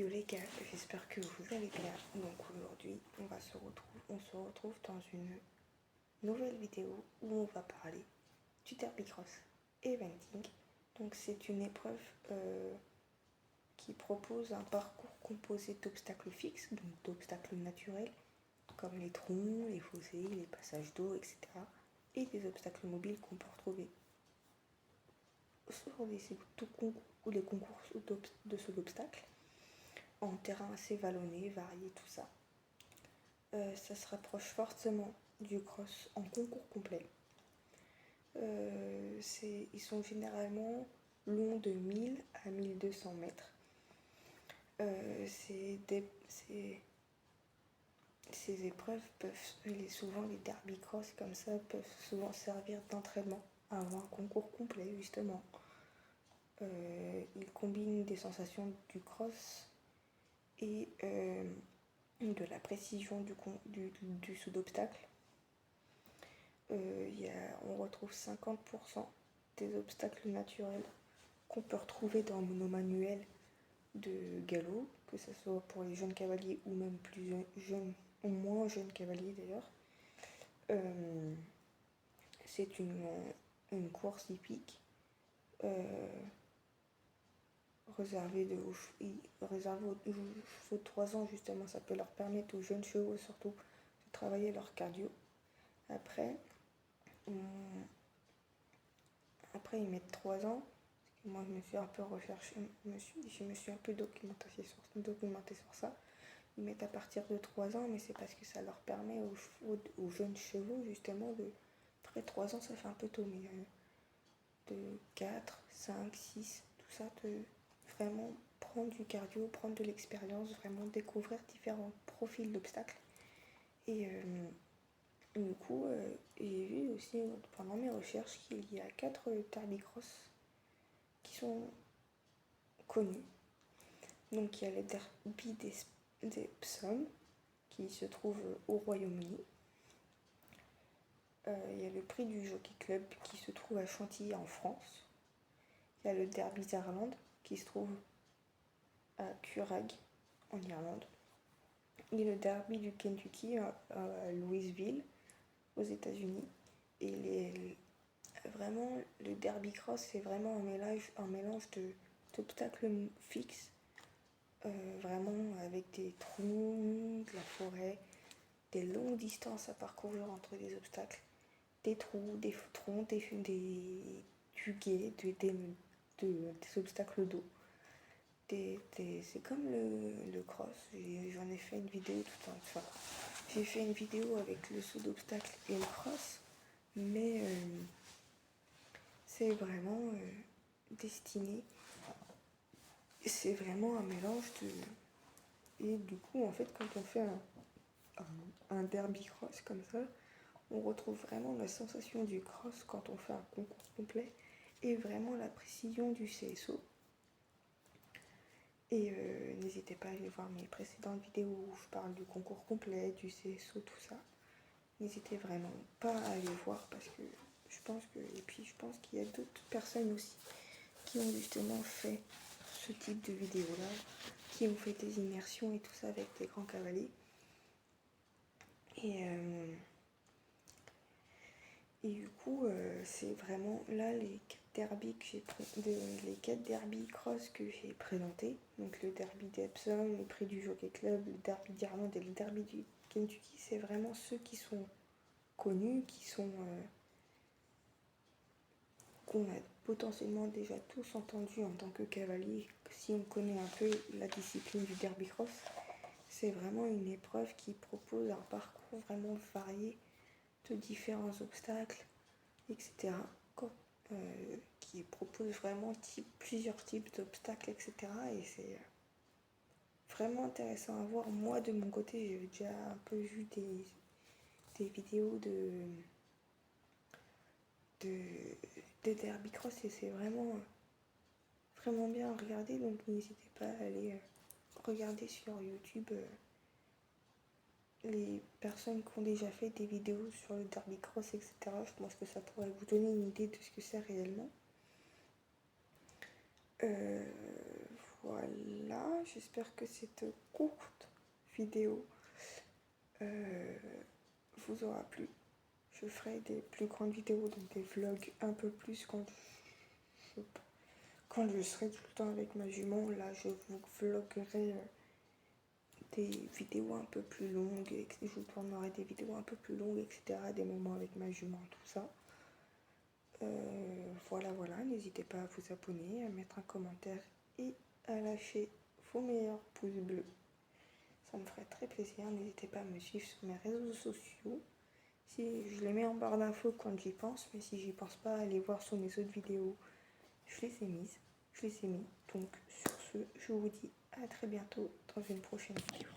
Yo les gars, j'espère que vous allez bien. Donc aujourd'hui, on se retrouve dans une nouvelle vidéo où on va parler du derby cross eventing. Donc c'est une épreuve qui propose un parcours composé d'obstacles fixes, donc d'obstacles naturels, comme les troncs, les fossés, les passages d'eau, etc. Et des obstacles mobiles qu'on peut retrouver sur les concours de saut d'obstacles, en terrain assez vallonné, varié, tout ça. Ça se rapproche fortement du cross en concours complet. Ils sont généralement longs de 1000 à 1200 mètres. Ces épreuves souvent les derby cross comme ça peuvent souvent servir d'entraînement avant un concours complet justement. Ils combinent des sensations du cross et de la précision du saut d'obstacle. On retrouve 50% des obstacles naturels qu'on peut retrouver dans nos manuels de galop, que ce soit pour les jeunes cavaliers ou même plus jeunes ou moins jeunes cavaliers d'ailleurs. C'est une course hippique réservée aux chevaux de 3 ans justement. Ça peut leur permettre aux jeunes chevaux surtout de travailler leur cardio. Après ils mettent 3 ans. Moi je me suis un peu recherché, je me suis un peu documenté sur ça. Ils mettent à partir de 3 ans, mais c'est parce que ça leur permet aux jeunes chevaux justement de... Après 3 ans ça fait un peu tôt, mais de 4, 5, 6, tout ça, de vraiment prendre du cardio, prendre de l'expérience, vraiment découvrir différents profils d'obstacles. Et du coup, j'ai vu aussi pendant mes recherches qu'il y a 4 derby cross qui sont connus. Donc il y a le derby d'Epsom qui se trouve au Royaume-Uni. Il y a le prix du Jockey Club qui se trouve à Chantilly en France. Il y a le derby d'Irlande qui se trouve à Curragh en Irlande. Il y a le derby du Kentucky à Louisville aux États-Unis. Et vraiment, le derby cross, c'est vraiment un mélange d'obstacles fixes, vraiment avec des troncs, de la forêt, des longues distances à parcourir entre les obstacles, des trous, des troncs, du guet, des obstacles d'eau. C'est comme le cross. J'en ai fait une vidéo tout en fait. J'ai fait une vidéo avec le saut d'obstacle et le cross, mais c'est vraiment destiné. C'est vraiment un mélange de... Et du coup, en fait, quand on fait un derby cross comme ça, on retrouve vraiment la sensation du cross quand on fait un concours complet et vraiment la précision du CSO. Et n'hésitez pas à aller voir mes précédentes vidéos où je parle du concours complet, du CSO, tout ça. N'hésitez vraiment pas à aller voir parce que je pense qu'il y a d'autres personnes aussi qui ont justement fait ce type de vidéo-là, qui ont fait des immersions et tout ça avec des grands cavaliers. Et du coup, c'est vraiment là les 4 derby cross que j'ai présentés. Donc le derby d'Epsom, le prix du Jockey Club, le derby d'Irlande et le derby du Kentucky, c'est vraiment ceux qui sont connus, qu'on a potentiellement déjà tous entendus en tant que cavalier. Si on connaît un peu la discipline du derby cross, c'est vraiment une épreuve qui propose un parcours vraiment varié de différents obstacles, etc. Qui propose vraiment plusieurs types d'obstacles, etc. Et c'est vraiment intéressant à voir. Moi, de mon côté, j'ai déjà un peu vu des vidéos de derby cross et c'est vraiment bien à regarder. Donc n'hésitez pas à aller regarder sur YouTube les personnes qui ont déjà fait des vidéos sur le derby cross, etc. Je pense que ça pourrait vous donner une idée de ce que c'est réellement. voilà, j'espère que cette courte vidéo vous aura plu. Je ferai des plus grandes vidéos, donc des vlogs un peu plus quand je serai tout le temps avec ma jument. Là, je vous vloguerai des vidéos un peu plus longues, et je vous tournerai des vidéos un peu plus longues, etc. Des moments avec ma jument, tout ça. Voilà, n'hésitez pas à vous abonner, à mettre un commentaire et à lâcher vos meilleurs pouces bleus. Ça me ferait très plaisir. N'hésitez pas à me suivre sur mes réseaux sociaux. Si je les mets en barre d'infos quand j'y pense, mais si j'y pense pas, allez voir sur mes autres vidéos. Je les ai mis. Donc sur ce, je vous dis à très bientôt dans une prochaine vidéo.